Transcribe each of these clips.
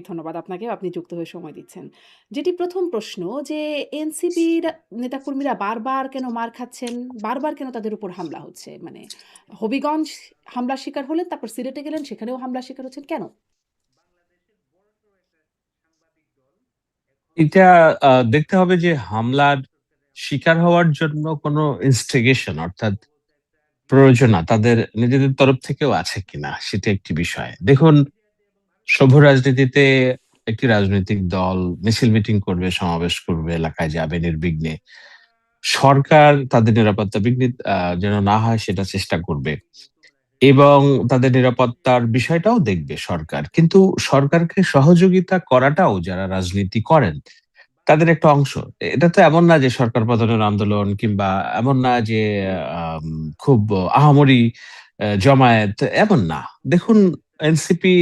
ধন্যবাদ আপনাকে। আপনি যুক্ত হয়ে সময় দিচ্ছেন। যেটি ১ম প্রশ্ন যে এনসিপির নেতাকর্মীরা বারবার কেন মার খাচ্ছেন? বারবার কেন তাদের উপর হামলা হচ্ছে? মানে হবিগঞ্জ হামলার শিকার হলেন, তারপর সিলেটে গেলেন, সেখানেও হামলার শিকার হচ্ছেন। কেন? এটা দেখতে হবে যে হামলার শিকার হওয়ার জন্য কোনো ইনস্টিগেশন অর্থাৎ প্ররোচনা তাদের নিজেদের তরফ থেকেও আছে কিনা সেটা একটি বিষয়। দেখুন, সভ্য রাজনীতিতে একটি রাজনৈতিক দল মিছিল মিটিং করবে, সমাবেশ করবে, এলাকায় যাবে নির্বিঘ্নে। সরকার তাদের নিরাপত্তা বিঘ্নিত যেন না হয় সেটা চেষ্টা করবে এবং তাদের নিরাপত্তার বিষয়টাও দেখবে সরকার। কিন্তু সরকারকে সহযোগিতা করাটাও যারা রাজনীতি করেন তাদের একটা অংশ। এটা তো এমন না যে সরকার পতনের আন্দোলন কিংবা এমন না যে আম খুব আহামরি জমায়েত, এমন না। দেখুন, এনসিপি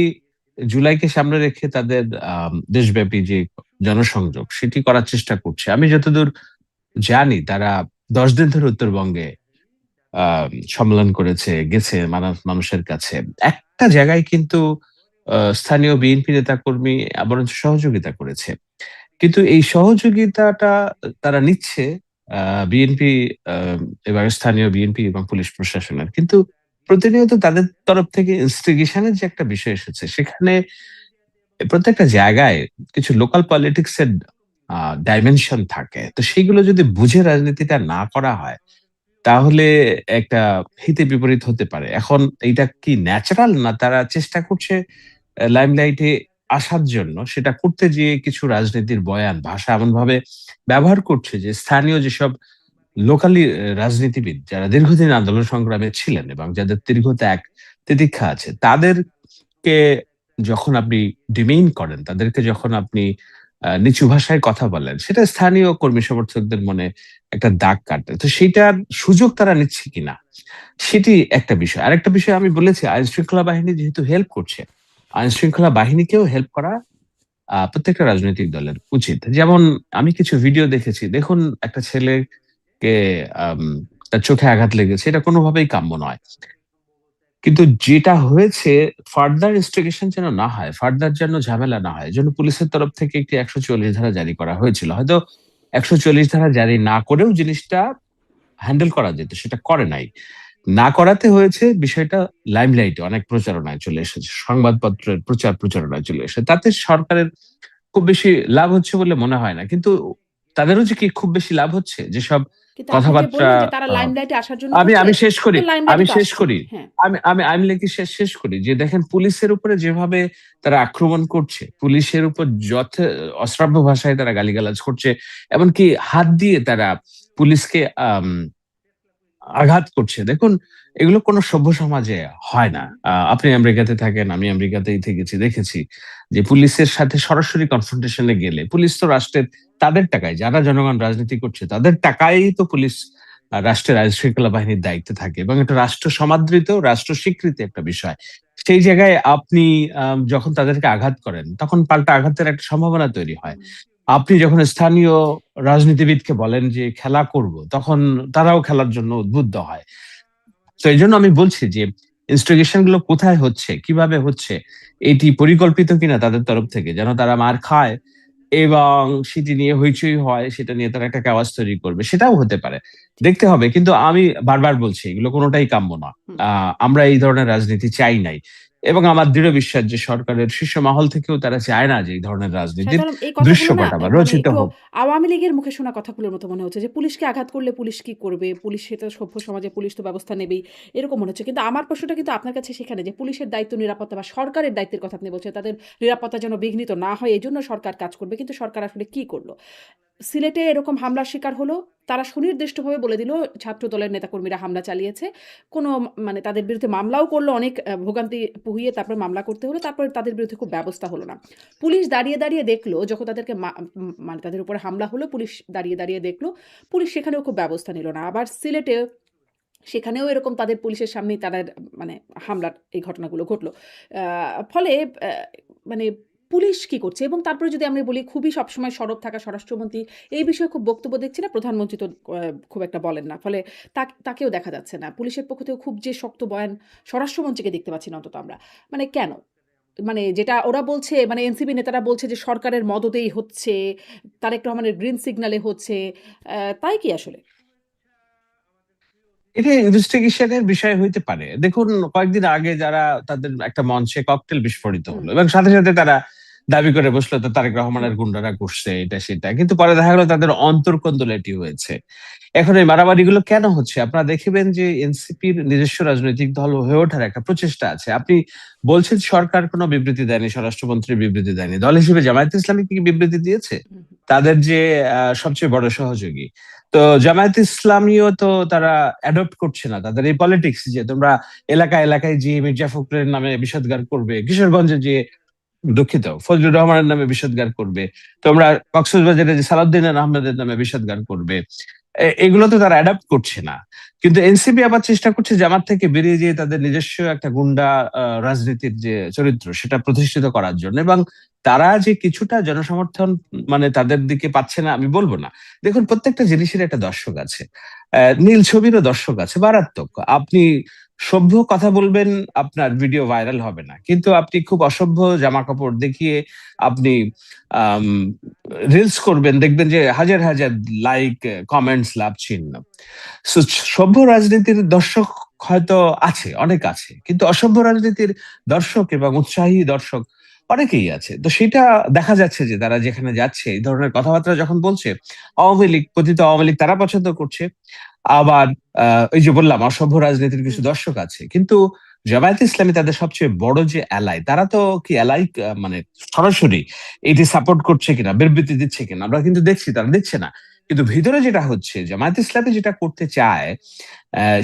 জুলাইকে সামনে রেখে তাদের দেশব্যাপী যে জনসংযোগ সেটি করার চেষ্টা করছে। আমি যতদূর জানি তারা ১০ দিন ধরে উত্তরবঙ্গে আ সম্মেলন করেছে, গেছে মানুষের কাছে। একটা জায়গায় কিন্তু স্থানীয় বিএনপি নেতাকর্মী বরঞ্চ সহযোগিতা করেছে। কিন্তু এই সহযোগিতাটা তারা নিচ্ছে আ বিএনপি আ এবার স্থানীয় বিএনপি এবং পুলিশ প্রশাসনের। কিন্তু প্রতিনিয়ত তাদের তরফ থেকে ইনস্টিগেশন এর যে একটা বিষয় এসেছে, সেখানে প্রত্যেকটা জায়গায় কিছু লোকাল পলিটিক্স এর আ ডাইমেনশন থাকে। তো সেগুলো যদি বুঝে রাজনীতিটা না করা হয়, তাহলে একটা হিতে বিপরীত হতে পারে। এখন এইটা কি ন্যাচারাল, না তারা চেষ্টা করছে লাইমলাইট এ আসার জন্য? সেটা করতে যেয়ে কিছু রাজনীতির বয়ান, ভাষা এমনভাবে ব্যবহার করছে যে স্থানীয় যেসব লোকালি রাজনীতিবিদ যারা দীর্ঘদিন আন্দোলন সংগ্রামে ছিলেন এবং যাদের দীর্ঘ ত্যাগ তিতিক্ষা আছে, তাদেরকে যখন আপনি ডিমেইন করেন, তাদেরকে যখন আপনি নিচু ভাষায় কথা বলেন, সেটা স্থানীয় কর্মী সমর্থকদের মনে একটা দাগ কাটে। তো সেইটার সুযোগ তারা নিচ্ছে কিনা, সেটি একটা বিষয়। আরেকটা বিষয় আমি বলেছি, আইনশৃঙ্খলা বাহিনী যেহেতু হেল্প করছে, আইনশৃঙ্খলা বাহিনীকেও হেল্প করা প্রত্যেকটা রাজনৈতিক দলের উচিত। যেমন আমি কিছু ভিডিও দেখেছি। দেখুন, একটা ছেলেকে আম তার চোখে আঘাত লেগেছে। এটা কোনোভাবেই কাম্য নয়। কিন্তু যেটা হয়েছে, ফার্দার ইনস্টিগেশন যেন না হয়, ফার্দার যেন ঝামেলা না হয়, এজন্য পুলিশের তরফ থেকে একটি ১৪০ ধারা জারি করা হয়েছিল। হয়তো ১৪০ ধারা জারি না করেও জিনিসটা হ্যান্ডেল করা যেত, সেটা করে নাই। না করাতে হয়েছে বিষয়টা লাইমলাইটে অনেক প্রচারণায় চলে এসেছে। সংবাদপত্রের প্রচারণায় চলে এসেছে। তাতে সরকারের খুব বেশি লাভ হচ্ছে বলে মনে হয় না। কিন্তু তাদেরও যে কি খুব বেশি লাভ হচ্ছে? যেসব কিন্তু আপনি যে কথাবার্তা বললেন যে তারা আ লাইমলাইট এ আসার জন্য আমি করছে, আমি শেষ তো করি, লাইমলাইট আমি এ তো শেষ আসছেন। করি। হ্যাঁ। আমি লেখি শেষ করি যে দেখেন, পুলিশের উপরে যেভাবে তারা আক্রমণ করছে, পুলিশের উপর অশ্রাব্য ভাষায় তারা গালিগালাজ করছে। এমনকি হাত দিয়ে তারা পুলিশকে আঘাত করছে। দেখুন, এগুলো কোনো সভ্য সমাজে হয় না। হুম। আপনি আমেরিকাতে থাকেন, আমি আমেরিকাতেই থেকেছি, দেখেছি যে পুলিশের সাথে সরাসরি কনফ্রন্টেশন এ গেলে পুলিশ তো রাষ্ট্রের, তাদের টাকায় যারা জনগণ রাজনীতি করছে তাদের টাকায়ই তো পুলিশ রাষ্ট্রের আইন শৃঙ্খলা বাহিনীর দায়িত্বে থাকে এবং এটা রাষ্ট্র সমাদৃত, রাষ্ট্র স্বীকৃত একটা বিষয়। সেই জায়গায় আপনি যখন তাদেরকে আঘাত করেন, তখন পাল্টা আঘাতের একটা সম্ভাবনা তৈরি হয়। হুম। আপনি যখন স্থানীয় রাজনীতিবিদকে বলেন যে খেলা করব, তখন তারাও খেলার জন্য উদ্বুদ্ধ হয়। তো এইজন্য আমি বলছি যে ইনস্টিগেশন গুলো কোথায় হচ্ছে, কিভাবে হচ্ছে, এটি পরিকল্পিত কিনা তাদের তরফ থেকে, যেন তারা মার খায় এবং সেটি নিয়ে হইচই হয়, সেটা নিয়ে তারা একটা কাওয়াজ তৈরি করবে। সেটাও হতে পারে। ঠিক। দেখতে হবে। কিন্তু আমি বারবার বলছি এগুলো কোনটাই কাম্য না। হুম। আমরা এই ধরনের রাজনীতি চাই নাই। এবং আমার দৃঢ় বিশ্বাস যে সরকারের শীর্ষ মহল থেকেও তারা চায় না যে এই ধরনের রাজনীতির শাহীদ আলম, এই কথাগুলো না দৃশ্যপট আবার মানে রচিত একটু হোক। আওয়ামী লীগের মুখে শোনা কথাগুলোর মতো মনে হচ্ছে যে পুলিশকে আঘাত করলে পুলিশ কি করবে? পুলিশ সে তো সভ্য সমাজে, পুলিশ তো ব্যবস্থা নেবেই। এরকম মনে হচ্ছে। কিন্তু আমার প্রশ্নটা কিন্তু আপনার কাছে সেখানে যে পুলিশের দায়িত্ব নিরাপত্তা বা সরকারের দায়িত্বের কথা আপনি বলছেন। তাদের নিরাপত্তা যেন বিঘ্নিত না হয় এজন্য সরকার কাজ করবে। কিন্তু সরকার আসলে কি করল? সিলেটে এরকম হামলার শিকার হলো। তারা সুনির্দিষ্টভাবে বলে দিল ছাত্র দলের নেতাকর্মীরা হামলা চালিয়েছে। কোনো মানে তাদের বিরুদ্ধে মামলাও করল, অনেক ভোগান্তি পুহিয়ে তারপরে মামলা করতে হলো। তারপরে তাদের বিরুদ্ধে খুব ব্যবস্থা হলো না। পুলিশ দাঁড়িয়ে দেখলো যখন তাদেরকে মানে তাদের উপরে হামলা হলো, পুলিশ দাঁড়িয়ে দেখলো। পুলিশ সেখানেও খুব ব্যবস্থা নিল না। আবার সিলেটে সেখানেও এরকম তাদের পুলিশের সামনেই তারা মানে হামলার এই ঘটনাগুলো ঘটলো। আ ফলে মানে পুলিশ কি করছে? এবং তারপরে যদি আমি বলি খুবই সবসময় সরব থাকা স্বরাষ্ট্রমন্ত্রী এই বিষয়ে খুব বক্তব্য দেখছি না। প্রধানমন্ত্রী তো খুব একটা বলেন না। ফলে তাকেও দেখা যাচ্ছে না। পুলিশের পক্ষ থেকেও খুব যে শক্ত বয়ান স্বরাষ্ট্রমন্ত্রীকে দেখতে পাচ্ছি না অন্তত আমরা। মানে কেন? মানে যেটা ওরা বলছে, মানে এনসিপি নেতারা বলছে যে সরকারের মদতেই হচ্ছে, তারেক রহমানের গ্রিন সিগন্যালে হচ্ছে। তাই কি আসলে? এটা ইনভেস্টিগেশনের বিষয় হইতে পারে। দেখুন, কয়েকদিন আগে যারা তাদের একটা মঞ্চে ককটেল বিস্ফোরিত হুম, হলো এবং সাথে সাথে তারা দাবি করে বসলো তো তারেক হুম, রহমানের গুন্ডারা করছে এটা সেটা, কিন্তু পরে দেখা গেলো তাদের অন্তর্কন্দল এটি হয়েছে। এখন এই মারামারিগুলো কেন হচ্ছে? আপনারা দেখবেন যে এনসিপির নিজস্ব রাজনৈতিক দল হয়ে ওঠার একটা প্রচেষ্টা আছে। আপনি বলছেন সরকার কোনো বিবৃতি দেয়নি, স্বরাষ্ট্রমন্ত্রী বিবৃতি দেয়নি, দল হিসেবে জামায়াত ইসলামী কি বিবৃতি দিয়েছে? হুম, হুম, তাদের যে সবচেয়ে বড় সহযোগী, তো জামায়াত ইসলামীও তো তারা অ্যাডপ্ট করছে না তাদের এই পলিটিক্স যে তোমরা এলাকায় এলাকায় যে মির্জা ফখরুলের নামে বিষোদ্গার করবে, কিশোরগঞ্জে যে দুঃখিত ফজলুর রহমানের নামে বিষোদ্গার করবে, তোমরা কক্সবাজারে যে সালাউদ্দিন আহমেদের নামে বিষোদ্গার করবে, এগুলো তো তারা অ্যাডাপ্ট করছে না। কিন্তু এনসিপি আবার চেষ্টা করছে জামাত থেকে বেরিয়ে যেয়ে তাদের নিজস্ব একটা গুন্ডা রাজনীতির যে চরিত্র সেটা প্রতিষ্ঠিত করার জন্য, এবং তারা যে কিছুটা জনসমর্থন মানে তাদের দিকে পাচ্ছে না আমি বলবো না। দেখুন, প্রত্যেকটা জিনিসের একটা দর্শক আছে, নীল ছবিরও দর্শক আছে মারাত্মক। আপনি সভ্য কথা বলবেন, আপনার ভিডিও ভাইরাল হবে না, কিন্তু আপনি খুব অসভ্য জামা কাপড় দেখিয়ে আপনি রিলস করবেন, দেখবেন যে হাজার হাজার লাইক, কমেন্টস, লাভ চিহ্ন। So, সভ্য রাজনীতির দর্শক হয়তো আছে, অনেক আছে, কিন্তু অসভ্য রাজনীতির দর্শক এবং উৎসাহী দর্শক অনেকেই আছে। তো সেটা দেখা যাচ্ছে যে তারা যেখানে যাচ্ছে এই ধরনের কথাবার্তা যখন বলছে, আওয়ামী লীগ, কথিত আওয়ামী লীগ তারা পছন্দ করছে। আবার ওই যে বললাম অসভ্য রাজনীতির কিছু হুম। দর্শক আছে, কিন্তু জামায়াত ইসলামী তাদের সবচেয়ে বড় যে অ্যালাই, তারা তো কি অ্যালাই মানে সরাসরি এটি সাপোর্ট করছে কিনা, বিবৃতি দিচ্ছে কিনা আমরা কিন্তু দেখছি, তারা দিচ্ছে না। কিন্তু ভিতরে যেটা হচ্ছে জামায়াত ইসলামী যেটা করতে চায়,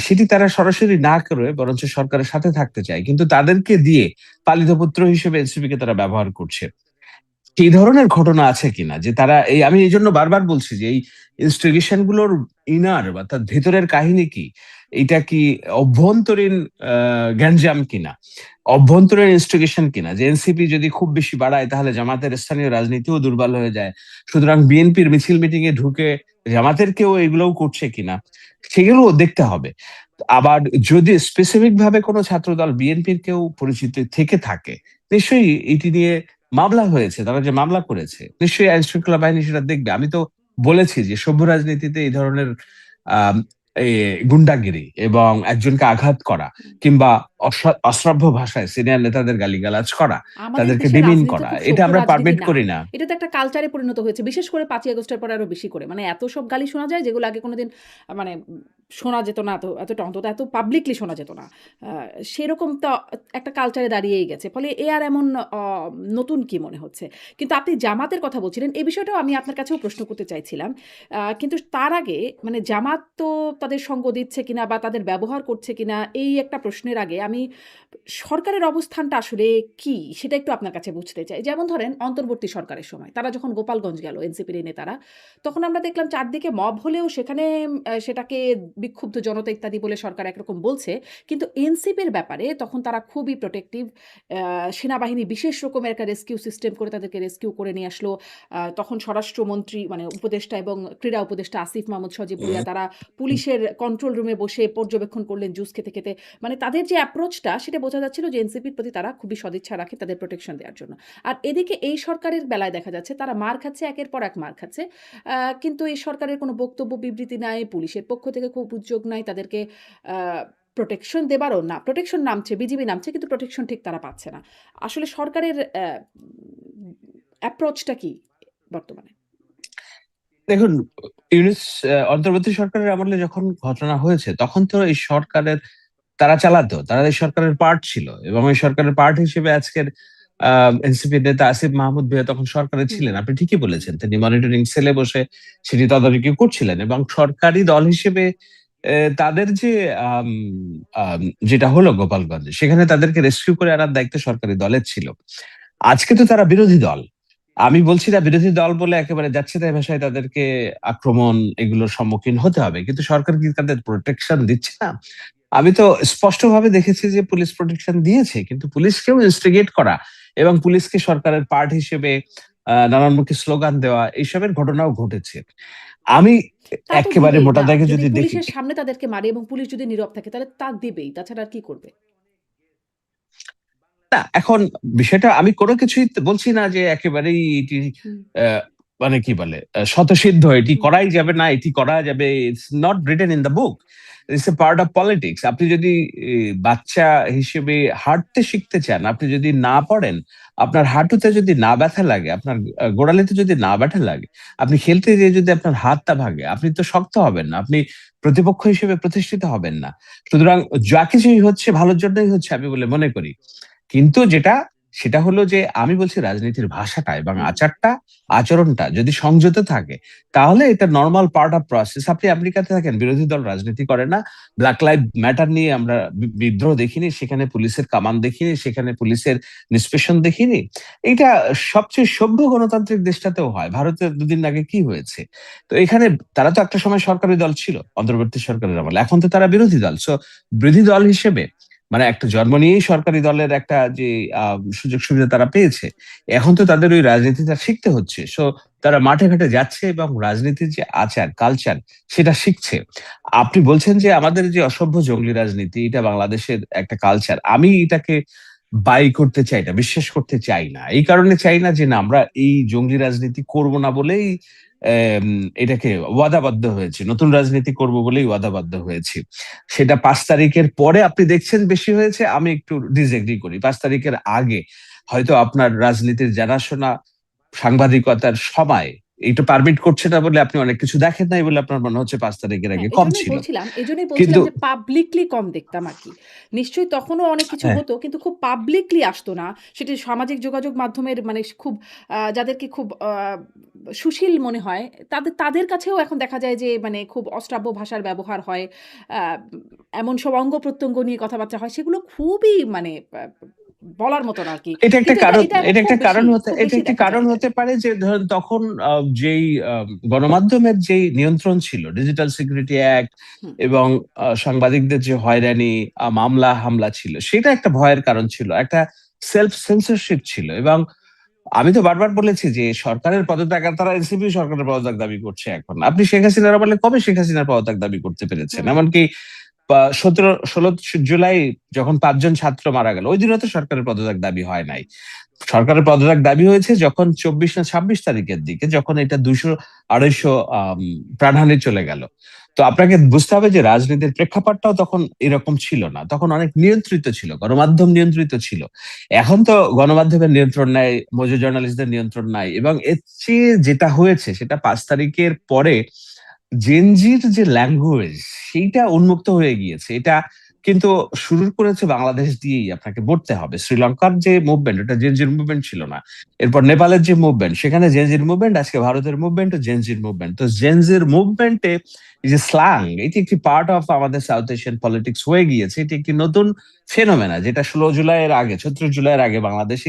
সেটি তারা সরাসরি না করে বরঞ্চ সরকারের সাথে থাকতে চায়, কিন্তু তাদেরকে দিয়ে পালিত পুত্র হিসেবে এনসিপি কে তারা ব্যবহার করছে। এই ধরনের ঘটনা আছে কিনা যে তারা এই, আমি এই জন্য বারবার বলছি যে এই ইনস্টিগেশন গুলোর ইনার বা তার ভেতরের কাহিনী কি, এটা কি অভ্যন্তরীণ গ্যাঞ্জাম কিনা, অভ্যন্তরীণ ইনস্টিগেশন কিনা, যে এনসিপি যদি খুব বেশি বাড়ায় তাহলে জামাতের স্থানীয় রাজনীতিও দুর্বল হয়ে যায়, সুতরাং বিএনপির মিছিল মিটিং এ ঢুকে জামাতের কেউ এগুলোও করছে কিনা, সেগুলো দেখতে হবে। আবার যদি স্পেসিফিক ভাবে কোনো ছাত্রদল বিএনপির কেউ পরিচিত থেকে থাকে, নিশ্চয়ই এটি নিয়ে মামলা হয়েছে, তারা যে মামলা করেছে নিশ্চয়ই আইন শৃঙ্খলা বাহিনী সেটা দেখবে। আমি তো বলেছি যে সভ্য রাজনীতিতে এই ধরনের আহ গুন্ডাগিরি এবং একজনকে আঘাত করা কিংবা অশ্রাব্য ভাষায় সিনিয়র নেতাদের গালিগালাজ করা, আমাদের তাদেরকে দেশের ডিমিন রাজনীতি তো করা, খুব এটা সভ্য আমরা রাজনীতি পারমিট না। করি না। এটা তো একটা কালচারে পরিণত হয়েছে। বিশেষ করে ৫ই আগস্টের পরে আরো বেশি করে। মানে এত সব গালি শোনা যায় যেগুলো আগে কোনোদিন মানে শোনা যেত না, এতটা অন্তত এত পাবলিকলি শোনা যেত না। আ সেরকম তো একটা কালচারে দাঁড়িয়েই গেছে। ফলে এ আর এমন অ নতুন কি মনে হচ্ছে? কিন্তু আপনি জামাতের কথা বলছিলেন, এই বিষয়টাও আমি আপনার কাছেও প্রশ্ন করতে চাইছিলাম। কিন্তু তার আগে মানে জামাত তো তাদের সঙ্গ দিচ্ছে কিনা বা তাদের ব্যবহার করছে কিনা, এই একটা প্রশ্নের আগে আমি সরকারের অবস্থানটা আসলে কি? সেটা একটু আপনার কাছে বুঝতে চাই। যেমন ধরেন অন্তর্বর্তী সরকারের সময় তারা যখন গোপালগঞ্জ গেল এনসিপির এই নেতারা, তখন আমরা দেখলাম চারদিকে মব হলেও সেখানে সেটাকে বিক্ষুব্ধ জনতা ইত্যাদি বলে সরকার একরকম বলছে। কিন্তু এনসিপির ব্যাপারে তখন তারা খুবই প্রোটেক্টিভ। সেনাবাহিনী বিশেষ রকমের একটা রেস্কিউ সিস্টেম করে তাদেরকে রেস্কিউ করে নিয়ে আসলো। তখন স্বরাষ্ট্রমন্ত্রী মানে উপদেষ্টা এবং ক্রীড়া উপদেষ্টা আসিফ মাহমুদ সজীব ভুঁইয়া তারা পুলিশের কন্ট্রোল রুমে বসে পর্যবেক্ষণ করলেন জুস খেতে, খেতে। মানে তাদের যে অ্যাপ্রোচটা সেটা বোঝা যাচ্ছিল যে এনসিপির প্রতি তারা খুবই সদিচ্ছা রাখে তাদের প্রোটেকশন দেওয়ার জন্য। আর এদিকে এই সরকারের বেলায় দেখা যাচ্ছে তারা মার খাচ্ছে, একের পর এক মার খাচ্ছে। কিন্তু এই সরকারের কোনো বক্তব্য বিবৃতি নাই, পুলিশের পক্ষ থেকে খুব উদ্যোগ নাই তাদেরকে আ প্রোটেকশন দেবারও না। প্রোটেকশন নামছে, বিজিবি নামছে কিন্তু প্রোটেকশন ঠিক তারা পাচ্ছে না। আসলে সরকারের অ্যাপ্রোচটা কি বর্তমানে? দেখুন, ইউনূস অন্তর্বর্তী সরকারের আমলে যখন ঘটনা হয়েছে তখন তো এই সরকারের তারা চালাতো, তারা এই সরকারের পার্ট ছিল এবং এই সরকারের পার্ট হিসেবে আজকের এনসিপি নেতা আসিফ মাহমুদ ভাইয়া তখন সরকারে হুম, ছিলেন। আপনি ঠিকই বলেছেন, তিনি মনিটরিং সেলে বসে সেটি তদারকি করছিলেন এবং সরকারি দল হিসেবে তাদের যে আম, আম, যেটা হলো গোপালগঞ্জে, সেখানে তাদেরকে রেস্কিউ করে আনার দায়িত্ব সরকারি দলের ছিল। আজকে তো তারা বিরোধী দল। আমি বলছি না বিরোধী দল বলে একেবারে যাচ্ছে তাই ভাষায় তাদেরকে আক্রমণ এগুলোর সম্মুখীন হতে হবে, কিন্তু সরকার কি তাদের প্রোটেকশন দিচ্ছে না? আমি তো স্পষ্টভাবে দেখেছি যে পুলিশ প্রোটেকশন দিয়েছে, কিন্তু পুলিশকেও ইনস্টিগেট করা এবং পুলিশকে সরকারের পার্ট হিসেবে নানানমুখী স্লোগান দেওয়া এইসবের ঘটনাও ঘটেছে। আমি তা তো একেবারে দিবেই মোটা না। দাগে যদি যদি দেখি, পুলিশের সামনে তাদেরকে মারে এবং পুলিশ যদি নীরব থাকে তাহলে তা দিবেই। তাছাড়া আর কি করবে? না, এখন বিষয়টা আমি কোনো কিছুই বলছি না যে একেবারেই এটি হুম, আহ, মানে কি বলে স্বতঃসিদ্ধ, এটি হুম, করাই যাবে না, এটি করা যাবে, it's not written in the book, it's a part of politics. আপনি যদি বাচ্চা হিসেবে হাঁটতে শিখতে চান, আপনি যদি না পড়েন, আপনার হাঁটুতে যদি না ব্যথা লাগে, আপনার গোড়ালিতে যদি না ব্যথা লাগে, আপনি খেলতে গিয়ে যদি আপনার হাতটা ভাগে, আপনি তো শক্ত হবেন না, আপনি প্রতিপক্ষ হিসেবে প্রতিষ্ঠিত হবেন না। সুতরাং যা কিছুই হচ্ছে ভালোর জন্যই হচ্ছে আমি বলে মনে করি। কিন্তু সেটা হলো যে আমি বলছি রাজনীতির ভাষাটা এবং হুম। আচরণটা যদি সংযত থাকে, তাহলে এটা নর্মাল পার্ট অফ প্রসেস। আপনি আমেরিকাতে থাকেন, বিরোধী দল রাজনীতি করে না, ব্ল্যাক লাইভ ম্যাটার নিয়ে আমরা বিদ্রোহ দেখিনি, সেখানে পুলিশের কামান দেখিনি, সেখানে পুলিশের নিষ্পেষণ দেখিনি। এটা সবচেয়ে সভ্য গণতান্ত্রিক দেশটাতেও হয়। ভারতের দুদিন আগে কি হয়েছে? তো এখানে তারা তো একটা সময় সরকারি দল ছিল অন্তর্বর্তী সরকারের আমলে, এখন তো তারা বিরোধী দল। সো বিরোধী দল হিসেবে মানে একটা জন্ম নিয়েই সরকারি দলের একটা যে সুযোগ সুবিধা তারা পেয়েছে, এখন তো তাদের ওই রাজনীতিটা শিখতে হচ্ছে। সো তারা মাঠে ঘাটে যাচ্ছে এবং রাজনীতির যে আচার কালচার সেটা শিখছে। আপনি বলছেন যে আমাদের যে অসভ্য জঙ্গলি রাজনীতি, এটা বাংলাদেশের একটা কালচার, আমি এটাকে বাই করতে চাই না, বিশ্বাস করতে চাই না। এই কারণে চাই না যে না, আমরা এই জঙ্গলি রাজনীতি করব না বলেই এটাকে ওয়াদাবদ্ধ হয়েছে, নতুন রাজনীতি করব বলেই ওয়াদাবদ্ধ হয়েছি। সেটা ৫ তারিখের পরে আপনি দেখছেন বেশি হয়েছে, আমি একটু ডিসএগ্রি করি। ৫ তারিখের আগে হয়তো আপনার রাজনীতির জানাশোনা, সাংবাদিকতার সময় এটা পারমিট করছে না বলে আপনি অনেক কিছু দেখেন নাই বলে আপনার মনে হচ্ছে ৫ তারিখের হ্যাঁ, আগে কম ছিল। এজন্যই কিন্তু বলছিলাম যে পাবলিকলি কম দেখতাম আরকি। নিশ্চয়ই তখনও অনেক কিছু হ্যাঁ, হতো কিন্তু খুব পাবলিকলি আসতো না। সেটি সামাজিক যোগাযোগ মাধ্যমের মানে খুব যাদেরকে খুব সুশীল মনে হয় তাদের কাছেও এখন দেখা যায় যে মানে খুব অশ্রাব্য ভাষার ব্যবহার হয়। আ এমন সব অঙ্গ-প্রত্যঙ্গ নিয়ে কথাবার্তা হয় সেগুলো খুবই মানে বলার মতন আরকি। এটা একটা কিন্তু কারণ, এটা এখন খুব এটা বেশি একটি দেখা কারণ যায় এটা। হতে পারে যে ধরেন তখন যেই গণমাধ্যমের যেই নিয়ন্ত্রণ ছিল, ডিজিটাল সিকিউরিটি অ্যাক্ট হুম, এবং সাংবাদিকদের যে হয়রানি, মামলা হামলা ছিল, সেটা একটা ভয়ের কারণ ছিল, একটা সেলফ সেন্সরশিপ ছিল। এবং আমি তো বারবার বলেছি যে সরকারের পদত্যাগ, আর তারা এনসিপি সরকারের পদত্যাগ দাবি করছে এখন। আপনি শেখ হাসিনার আমলে কবে শেখ হাসিনার পদত্যাগ দাবি করতে পেরেছেন? হুম, এমনকি ১৭-১৬ জুলাই যখন ৫ জন ছাত্র মারা গেল, ওই দিনও তো সরকারের পদত্যাগ দাবি হয় নাই। সরকারের পদত্যাগ দাবি হয়েছে যখন ২৪ না ২৬ তারিখের দিকে, যখন এটা ২০০-২৫০ প্রাণহানি চলে গেল। তো আপনাকে বুঝতে হবে যে রাজনীতির প্রেক্ষাপটটাও তখন এরকম ছিল না, তখন অনেক নিয়ন্ত্রিত ছিল, গণমাধ্যম নিয়ন্ত্রিত ছিল। এখন তো গণমাধ্যমের নিয়ন্ত্রণ নাই, মজুর জার্নালিস্টদের নিয়ন্ত্রণ নাই, এবং এর চেয়ে যেটা হয়েছে সেটা ৫ তারিখের পরে জেনজির যে ল্যাঙ্গুয়েজ সেইটা উন্মুক্ত হয়ে গিয়েছে। এটা কিন্তু শুরু করেছে বাংলাদেশ দিয়েই, আপনাকে বলতে হবে। শ্রীলঙ্কার যে মুভমেন্ট, ওটা জেনজির মুভমেন্ট ছিল না। এরপর নেপালের যে মুভমেন্ট, সেখানে জেনজির মুভমেন্ট, আজকে ভারতের মুভমেন্ট ও জেনজির মুভমেন্ট। তো জেনজির মুভমেন্টে এই যে স্ল্যাং, এটি একটি পার্ট অফ আমাদের সাউথ এশিয়ান পলিটিক্স হয়ে গিয়েছে। এটি একটি নতুন ফেনোমেনা, যেটা ১৬ জুলাইয়ের আগে, ৩৬ জুলাইয়ের আগে বাংলাদেশে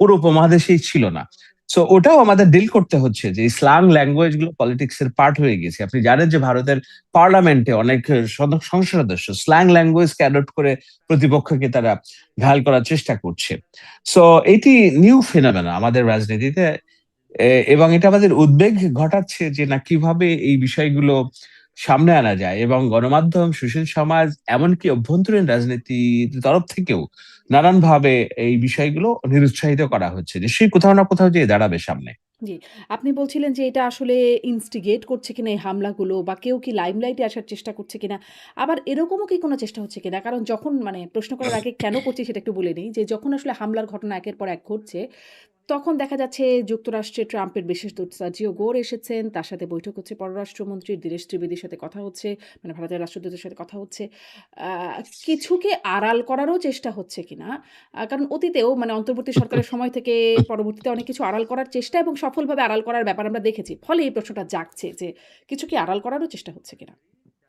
পুরো উপমহাদেশেই ছিল না। সো ওটাও আমাদের ডিল করতে হচ্ছে যে স্ল্যাং ল্যাঙ্গুয়েজ গুলো পলিটিক্স এর পার্ট হয়ে গেছে। আপনি জানেন যে ভারতের পার্লামেন্টে অনেক সংসদ সদস্য স্ল্যাং ল্যাঙ্গুয়েজ কে অ্যাডপ্ট করে প্রতিপক্ষকে তারা ঘায়াল করার চেষ্টা করছে। সো এটি নিউ ফিনোমেনা আমাদের রাজনীতিতে। এবং এটা আমাদের উদ্বেগ ঘটাচ্ছে যে না, কিভাবে এই বিষয়গুলো সামনে আনা যায়, এবং গণমাধ্যম, সুশীল সমাজ, এমনকি অভ্যন্তরীণ রাজনীতির তরফ থেকেও নানানভাবে এই বিষয়গুলো নিরুৎসাহিত করা হচ্ছে। নিশ্চয়ই কোথাও না কোথাও যেয়ে দাঁড়াবে সামনে। জি। আপনি বলছিলেন যে এটা আসলে ইনস্টিগেট করছে কিনা এই হামলাগুলো বা কেউ কি লাইমলাইটে আসার চেষ্টা করছে কিনা? আবার এরকমও কি কোনো চেষ্টা হচ্ছে কিনা? কারণ যখন মানে প্রশ্ন করার আগে কেন করছি সেটা একটু বলে নেই। যে যখন আসলে হামলার ঘটনা একের পর এক ঘটছে, তখন দেখা যাচ্ছে যুক্তরাষ্ট্রে ট্রাম্পের বিশেষ দূত সার্জিও গোর এসেছেন। তার সাথে বৈঠক হচ্ছে পররাষ্ট্রমন্ত্রী দীনেশ ত্রিবেদীর সাথে কথা হচ্ছে। মানে ভারতের রাষ্ট্রদূতের সাথে কথা হচ্ছে। আ কিছুকে আড়াল করারও চেষ্টা হচ্ছে কিনা? কারণ অতীতেও মানে অন্তর্বর্তী সরকারের সময় থেকে পরবর্তীতে অনেক কিছু আড়াল করার চেষ্টা এবং সফলভাবে আড়াল করার ব্যাপার আমরা দেখেছি। ফলে এই প্রশ্নটা জাগছে যে কিছু কি আড়াল করারও চেষ্টা হচ্ছে কিনা?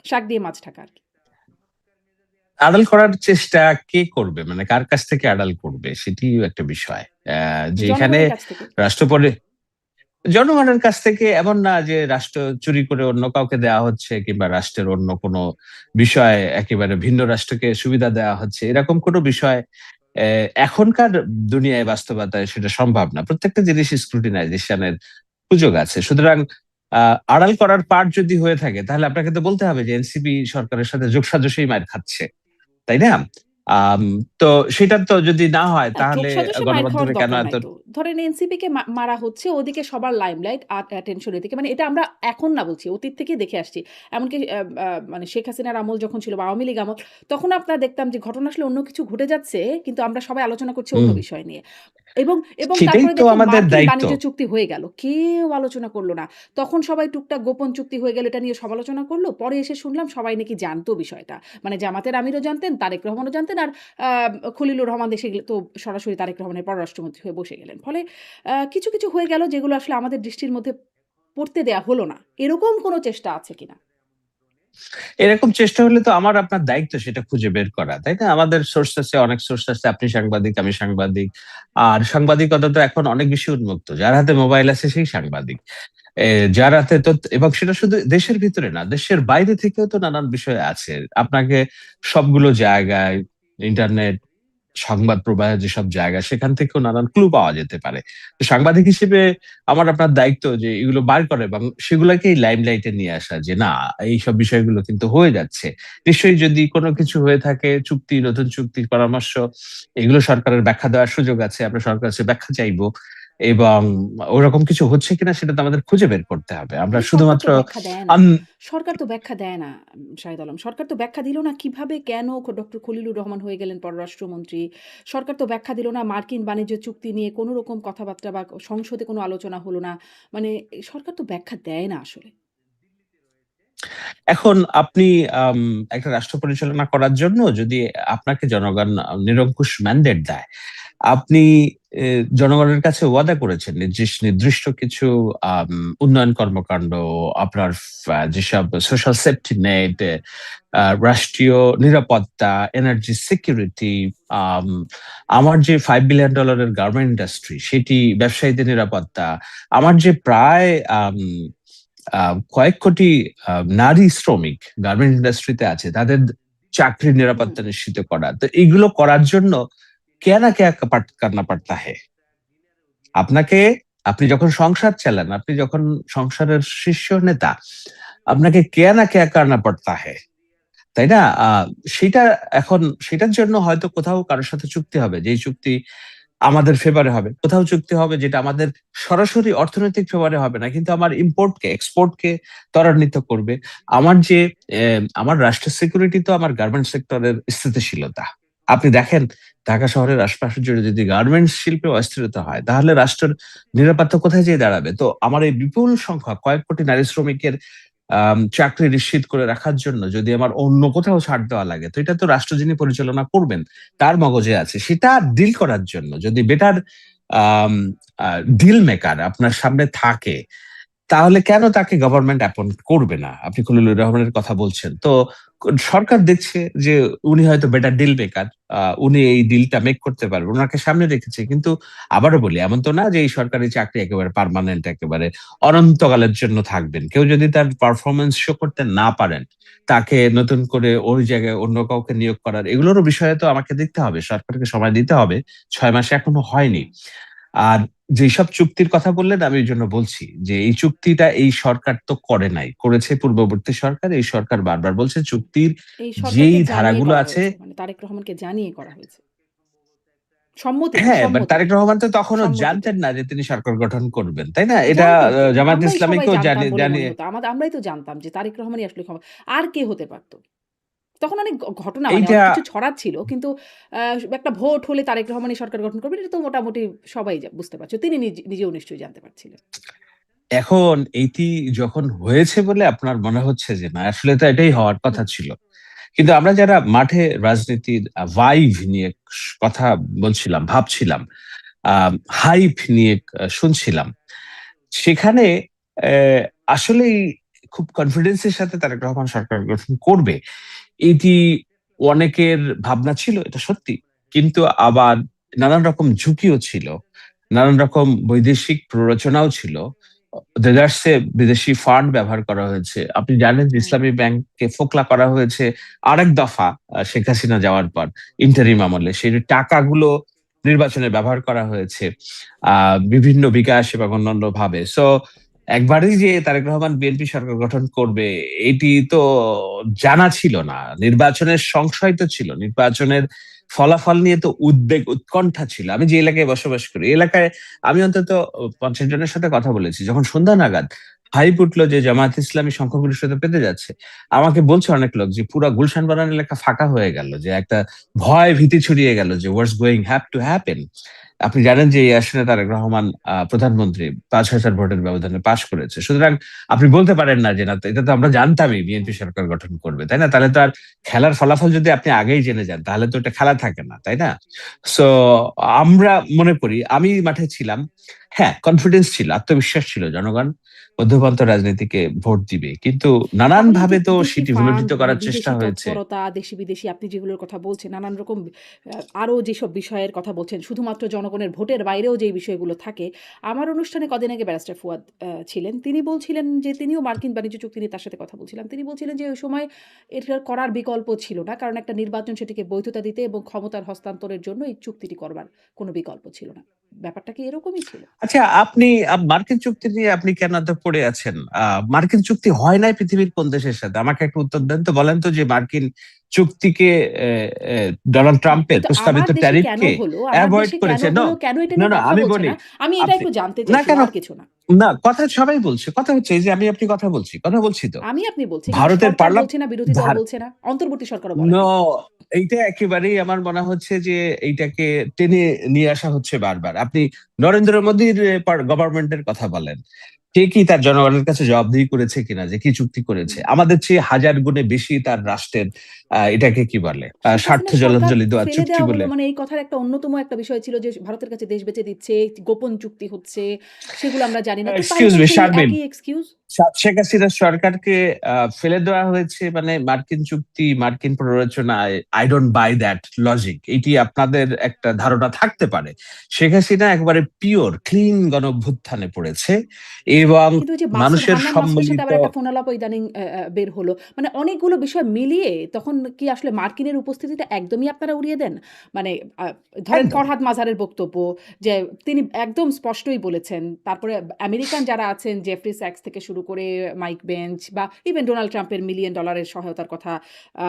শাক দিয়ে মাছ ঢাকা আরকি। আড়াল করার চেষ্টা কে করবে, মানে কার কাছ থেকে আড়াল করবে, সেটিও একটা বিষয়। যে এখানে জনগণের কাছ থেকে। রাষ্ট্রপরি জনগণের কাছ থেকে, এমন না যে রাষ্ট্র চুরি করে অন্য কাউকে দেওয়া হচ্ছে, কিংবা রাষ্ট্রের অন্য কোনো বিষয় একেবারে ভিন্ন রাষ্ট্রকে সুবিধা দেওয়া হচ্ছে, এরকম কোনো বিষয় এখনকার দুনিয়ায়, বাস্তবতায় সেটা সম্ভব না। প্রত্যেকটা জিনিস স্ক্রুটিনাইজেশনের সুযোগ আছে। সুতরাং আড়াল করার পার্ট যদি হয়ে থাকে, তাহলে আপনাকে তো বলতে হবে যে এনসিপি সরকারের সাথে যোগসাজশেই মার খাচ্ছে, তাই না? আম তো সেটা তো যদি না হয় তাহলে যোগসাজশে মাইর খাওয়ার গণমাধ্যমে কেন দরকার এত নাই তো। ধরেন এনসিপিকে মারা হচ্ছে, ওদিকে সবার লাইমলাইট আর অ্যাটেনশন এদিকে। মানে এটা আমরা এখন না বলছি, অতীত থেকেই দেখে আসছি। এমনকি মানে শেখ হাসিনার আমল যখন ছিল বা আওয়ামী লীগ আমল, তখন আপনারা দেখতাম যে ঘটনা আসলে অন্য কিছু ঘটে যাচ্ছে, কিন্তু আমরা সবাই আলোচনা করছি অন্য হুম, বিষয় নিয়ে। এবং সেটাই তারপরে তো দেখলাম আমাদের মার্কিন দায়িত্ব। বাণিজ্য চুক্তি হয়ে গেল। কেউ আলোচনা করল না। তখন সবাই টুকটাক গোপন চুক্তি হয়ে গেল, এটা নিয়ে সমালোচনা করল। পরে এসে শুনলাম সবাই নাকি জানতো বিষয়টা। মানে জামাতের আমিরও জানতেন, তারেক রহমানও জানতেন, আর আ খলিলুর রহমান দেশে গেলে তো সরাসরি তারেক রহমানের পররাষ্ট্রমন্ত্রী হয়ে বসে গেলেন। ফলে কিছু হয়ে গেল যেগুলো আসলে আমাদের দৃষ্টির মধ্যে পড়তে দেয়া হলো না। এরকম কোনো চেষ্টা আছে কিনা? এরকম চেষ্টা হলে তো আমার আপনার দায়িত্ব সেটা খুঁজে বের করা, তাই না? আমাদের সোর্স আছে, অনেক সোর্স আছে। আপনি সাংবাদিক, আমি সাংবাদিক। আর সাংবাদিকতা তো এখন অনেক বেশি উন্মুক্ত। যার হাতে মোবাইল আছে সেই সাংবাদিক। এ যার হাতে এবং সেটা শুধু দেশের ভিতরে না, দেশের বাইরে থেকেও তো নানান বিষয় আছে। আপনাকে সবগুলো জায়গায় ইন্টারনেট, সংবাদ প্রবাহের যেসব জায়গা সেখান থেকেও নানান ক্লু পাওয়া যেতে পারে। তো সাংবাদিক হিসেবে আমার আপনার দায়িত্ব যে এগুলো বার করে এবং সেগুলোকেই লাইমলাইটে নিয়ে আসা, যে না, এইসব বিষয়গুলো কিন্তু হয়ে যাচ্ছে। নিশ্চয়ই যদি কোনো কিছু হয়ে থাকে, চুক্তি, নতুন চুক্তির পরামর্শ, এগুলো সরকারের ব্যাখ্যা দেওয়ার সুযোগ আছে। আমরা সরকারের কাছে ব্যাখ্যা চাইবো এবং ওরকম কিছু হচ্ছে কিনা সেটা তো আমাদের খুঁজে বের করতে হবে। আমরা কিন্তু সরকার শুধুমাত্র তো ব্যাখ্যা দেয় না। আন সরকার তো ব্যাখ্যা দেয় না শাহিদ আলম। সরকার তো ব্যাখ্যা দিল না কিভাবে কেন ডক্টর খলিলুর রহমান হয়ে গেলেন পররাষ্ট্রমন্ত্রী। সরকার তো ব্যাখ্যা দিল না মার্কিন বাণিজ্য চুক্তি নিয়ে কোনো রকম কথাবার্তা বা সংসদে কোনো আলোচনা হলো না। মানে সরকার তো ব্যাখ্যা দেয় না আসলে। এখন আপনি আম একটা রাষ্ট্র পরিচালনা করার জন্য যদি আপনাকে জনগণ নিরঙ্কুশ ম্যান্ডেট দেয়, আপনি জনগণের কাছে ওয়াদা করেছেন নির্দিষ্ট কিছু আম উন্নয়ন কর্মকাণ্ড, আপনার যেসব সোশ্যাল সেফটি নেট, রাষ্ট্রীয় নিরাপত্তা, এনার্জি সিকিউরিটি, আম আমার যে $5 বিলিয়ন গার্মেন্ট ইন্ডাস্ট্রি সেটি, ব্যবসায়ীদের নিরাপত্তা, আমার যে প্রায় কয়েক কোটি নারী শ্রমিক গার্মেন্ট ইন্ডাস্ট্রিতে আছে, তাদের চাকরির হুম। নিরাপত্তা নিশ্চিত করা। তো এইগুলো করার জন্য কে না কে করনা পড়তা है। আপনাকে, আপনি যখন সংসার চালান, আপনি যখন সংসারের শীর্ষ নেতা, আপনাকে কে না কে করনা পড়তা है। তাই না? সেটা এখন সেটার জন্য হয়তো কোথাও কারো সাথে চুক্তি হবে, যেই চুক্তি আমাদের ফেভারে হবে। কোথাও চুক্তি হবে যেটা আমাদের সরাসরি অর্থনৈতিক ফেভারে হবে না। কিন্তু আমার ইম্পোর্টকে, এক্সপোর্টকে ত্বরান্বিত করবে। আমার যে আমার রাষ্ট্রের সিকিউরিটি তো আমার গার্মেন্টস সেক্টরের স্থিতিশীলতা। আপনি দেখেন ঢাকা শহরের আশপাশে জুড়ে যদি গার্মেন্টস শিল্পে অস্থিরতা হয়, তাহলে রাষ্ট্রের নিরাপত্তা কোথায় যেয়ে দাঁড়াবে? তো আমার এই বিপুল সংখ্যক কয়েক কোটি নারী শ্রমিকের চাকরি নিশ্চিত করে রাখার জন্য যদি আমার অন্য কোথাও ছাড় দেওয়া লাগে, তো এটা তো রাষ্ট্র যিনি পরিচালনা করবেন তার মগজে আছে। সেটা ডিল করার জন্য যদি better um a deal maker আপনার সামনে থাকে, তাহলে কেন তাকে গভর্নমেন্ট অ্যাপয়েন্ট করবে না? আপনি খলিলুর রহমানের কথা বলছেন। তো সরকার দেখছে যে উনি হয়তো বেটার ডিল মেকার। উনি এই ডিলটা মেক করতে পারবেন। উনাকে সামনে রেখেছে। কিন্তু আবারও বলি, এমন তো না যে এই সরকারি চাকরি একেবারে পার্মানেন্ট, একেবারে অনন্তকালের জন্য থাকবেন। কেউ যদি তার পারফরম্যান্স শো করতে না পারেন, তাকে নতুন করে ওই জায়গায় অন্য কাউকে নিয়োগ করার, এগুলোরও বিষয়ে তো আমাকে দেখতে হবে। সরকারকে সময় দিতে হবে। ৬ মাসে এখনো হয়নি। হুম। আর যেসব চুক্তির কথা বললেন আমি ওই জন্য বলছি যে এই চুক্তিটা এই সরকার তো করে নাই। করেছে পূর্ববর্তী সরকার। এই সরকার বারবার বলছে চুক্তির এই যেই সরকারকে জানিয়ে ধারাগুলো করা আছে, হয়েছে। মানে তারেক রহমানকে জানিয়ে করা হয়েছে। সম্মতিতে, হ্যাঁ, বাট তারেক সম্মতিতে, রহমান তো তখনও সম্মতিতে। জানতেন না যে তিনি সরকার গঠন করবেন। তাই না? এটা জানতেন তো। জামায়াত আমরাই সবাই ইসলামীকেও জানতাম বলে মনে জানিয়ে। হতো। আমরাই তো জানতাম যে তারেক রহমানই আসলে আর কে হতে পারত? তখন অনেক ঘটনা মানে এইটা অনেক কিছু ছড়াচ্ছিল। কিন্তু আ একটা ভোট হলে তারেক রহমানই সরকার গঠন করবেন এটা তো মোটামুটি সবাই বুঝতে পারছে। তিনি নিজেও নিশ্চয়ই জানতে পারছিলেন। এখন এইটি যখন হয়েছে বলে আপনার মনে হচ্ছে যে না, আসলে তো এটাই হওয়ার কথা হুম, ছিল। কিন্তু আমরা যারা মাঠে রাজনীতির ভাইভ নিয়ে কথা বলছিলাম, ভাবছিলাম, হাইপ নিয়ে শুনছিলাম। সেখানে আসলেই খুব কনফিডেন্স এর সাথে তারেক রহমান সরকার গঠন করবে, এটি অনেকের ভাবনা ছিল, এটা সত্যি। কিন্তু আবার নানান রকম ঝুঁকিও ছিল। নানান রকম বৈদেশিক প্ররোচনাও ছিল। দেদারসে বিদেশি ফান্ড ব্যবহার করা হয়েছে। আপনি জানেন যে হুম, ইসলামী ব্যাংককে ফোকলা করা হয়েছে আরেক দফা শেখ হাসিনা যাওয়ার পর ইন্টারিম আমলে। সেই টাকাগুলো নির্বাচনে ব্যবহার করা হয়েছে বিভিন্ন বিকাশ এবং অন্যান্য ভাবে। সো একবারেই যে তারেক রহমান বিএনপি সরকার গঠন করবে এটি তো জানা ছিল না। নির্বাচনের সংশয় তো ছিল। নির্বাচনের ফলাফল নিয়ে তো উদ্বেগ উৎকণ্ঠা ছিল। আমি যে এলাকায় বসবাস করি, এই এলাকায় আমি অন্তত 50 জনের সাথে কথা বলেছি। যখন সন্ধ্যা নাগাদ হাইপ উঠলো যে জামায়াত ইসলামী সংখ্যাগরিষ্ঠতা পেতে যাচ্ছে, আমাকে বলছে অনেক লোক যে পুরা গুলশান বানান এলাকা ফাঁকা হয়ে গেল, যে একটা ভয় ভীতি ছড়িয়ে গেল যে what's going have to happen. আপনি জানেন যে এই আসনে তারেক রহমান প্রধানমন্ত্রী 5,000 ভোটের ব্যবধানে পাশ করেছে। সুতরাং আপনি বলতে পারেন না যে না, এটা তো আমরা জানতামই বিএনপি সরকার গঠন করবে, তাই না? তাহলে তো আর খেলার ফলাফল যদি আপনি আগেই জেনে যান তাহলে তো এটা খেলা থাকে না, তাই না? সো আমরা মনে করি, আমি মাঠে ছিলাম, হ্যাঁ কনফিডেন্স ছিল, আত্মবিশ্বাস ছিল জনগণ মধ্যপন্থী রাজনীতিকে ভোট দিবে, কিন্তু নানান তাহলে এই যে ভাবে তো বিদেশি সেটি ফান্ড বিবর্জিত মানে করার চেষ্টা বিদেশি হয়েছে। তৎপরতা, দেশি-বিদেশি আপনি যেগুলোর কথা বলছেন, নানান রকম আরো যেসব বিষয়ের কথা বলছেন, শুধুমাত্র জনগণের ভোটের বাইরেও যেই বিষয়গুলো থাকে। আমার অনুষ্ঠানে কদিন আগে ব্যারিস্টার ফুয়াদ ছিলেন। তিনি বলছিলেন যে তিনিও মার্কিন বাণিজ্য চুক্তি নিয়ে তার সাথে কথা বলছিলাম। তিনি বলছিলেন যে ওই সময় এটার করার বিকল্প ছিল না। কারণ একটা নির্বাচন সেটিকে বৈধতা দিতে এবং ক্ষমতার হস্তান্তরের জন্য এই চুক্তিটি করবার কোনো বিকল্প ছিল না। ব্যাপারটা কি এরকমই ছিল? আচ্ছা, আপনি মার্কিন চুক্তি নিয়ে আপনি কেন এত পড়ে আছেন? মার্কিন চুক্তি হয় নাই পৃথিবীর কোন দেশের সাথে? আমাকে একটা উত্তর দেন তো, বলেন তো যে মার্কিন চুক্তিকে ডোনাল্ড হ্যাঁ, ট্রাম্পের কিন্তু আমার প্রস্তাবিত দেশে কেন ট্যারিফকে হলো? আমার অ্যাভয়েড দেশে কেন করেছে। হলো? কেন এটা না নিয়ে না কথা আমি বলছে বলি, না? আমি এটা আপনি একটু জানতে না চাইছিলাম, কেন, আর কিছু না। না কথা সবাই বলছে, কথা হচ্ছে এই যে আমি আপনি কথা বলছি, কথা বলছি তো আমি আপনি বলছি, কিন্তু ভারতের সরকার পার্লামেন্ট। বলছে না, বিরোধী দল বলছে না, অন্তর্বর্তী সরকারও বলে নো, নাই। এইটা একেবারেই আমার মনে হচ্ছে যে এইটাকে টেনে নিয়ে আসা হচ্ছে বারবার। আপনি নরেন্দ্র মোদীর গভর্নমেন্টের কথা বলেন, কে কি তার জনগণের কাছে জবাবদিহি করেছে কিনা যে কি চুক্তি করেছে? হুম। আমাদের চেয়ে হাজার গুণে বেশি তার রাষ্ট্রের এটাকে কি বলে, শেখ স্বার্থ হাসিনার সরকার জলাঞ্জলি দেওয়ার ফেলে চুক্তি দেওয়া হলো বলে। মানে এই কথার একটা অন্যতম একটা বিষয় ছিল যে ভারতের কাছে দেশ বেচে দিচ্ছে, গোপন চুক্তি হচ্ছে, সেগুলো আমরা জানি না। তো তাই এক্সকিউজ তো মি সেই শারমিন, একই এক্সকিউজ। শেখ হাসিনার সরকারকে ফেলে দেওয়া হয়েছে মানে মার্কিন চুক্তি, মার্কিন প্ররোচনায়, I don't buy that logic. এটি আপনাদের একটা ধারণা থাকতে পারে। শেখ হাসিনা একবারে পিওর ক্লিন গণ অভ্যুত্থানে পড়েছে এবং কিন্তু ওই যে মাসুদ, মানুষের হান্নান মাসুদের সাথে সম্মিলিত। আবার একটা ফোনালাপ ইদানিং বের হলো। মানে অনেকগুলো বিষয় মিলিয়ে তখন কি আসলে মার্কিনের উপস্থিতিটা একদমই আপনারা উড়িয়ে দেন? মানে আ ধরেন একদম ফরহাদ মাজারের বক্তব্য, যে তিনি একদম স্পষ্টই বলেছেন। তারপরে আমেরিকান যারা আছেন, জেফরি স্যাক্স থেকে শুরু করে মাইক বেঞ্চ বা ইভেন ডোনাল্ড ট্রাম্পের $1,000,000 সহায়তার কথা। আ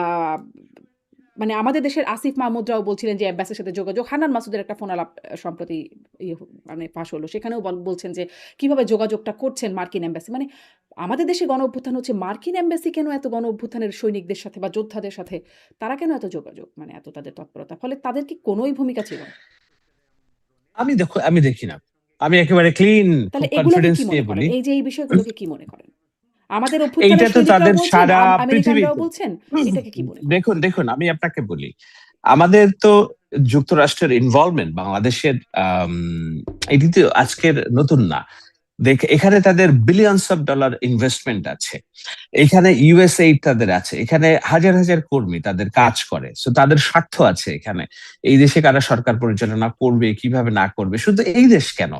মানে আমাদের দেশের আসিফ মাহমুদরাও বলছিলেন যে এমবাসির সাথে যোগাযোগ। হান্নান মাসুদের একটা ফোনালাপ সম্প্রতি মানে ফাঁস হলো। সেখানেও বলছেন যে কিভাবে যোগাযোগটা করছেন মার্কিন এমবাসি। মানে আমাদের দেশে গণ অভ্যুত্থান হচ্ছে, মার্কিন এমবাসি কেন এত গণ অভ্যুত্থানের সৈনিকদের সাথে বা যোদ্ধাদের সাথে তারা কেন এত যোগাযোগ? মানে এত তাদের তৎপরতা। ফলে তাদের কি কোনোই ভূমিকা ছিল না? আমি দেখি না। আমি একেবারে ক্লিন, তাহলে খুব এগুলোকে কনফিডেন্স কি মনে নিয়ে করেন? বলি। এই যে এই বিষয়গুলোকে কি মনে করেন? আমাদের এইটা অভ্যুত্থানের তো সৈনিকরাও তাদের বলছেন, সারা আমেরিকানরাও পৃথিবীতে। বলছেন। এটাকে কি মনে করেন? দেখুন দেখুন আমি আপনাকে বলি, আমাদের তো যুক্তরাষ্ট্রের ইনভলভমেন্ট বাংলাদেশের এটি তো আজকের নতুন না। এখানে তাদের বিলিয়নস অফ ডলার ইনভেস্টমেন্ট আছে, এখানে ইউএসএইড তাদের আছে, এখানে হাজার হাজার কর্মী তাদের কাজ করে, সো তাদের স্বার্থ আছে এখানে। এই দেশে কারা সরকার পরিচালনা করবে, কিভাবে না করবে, শুধু এই দেশ কেন,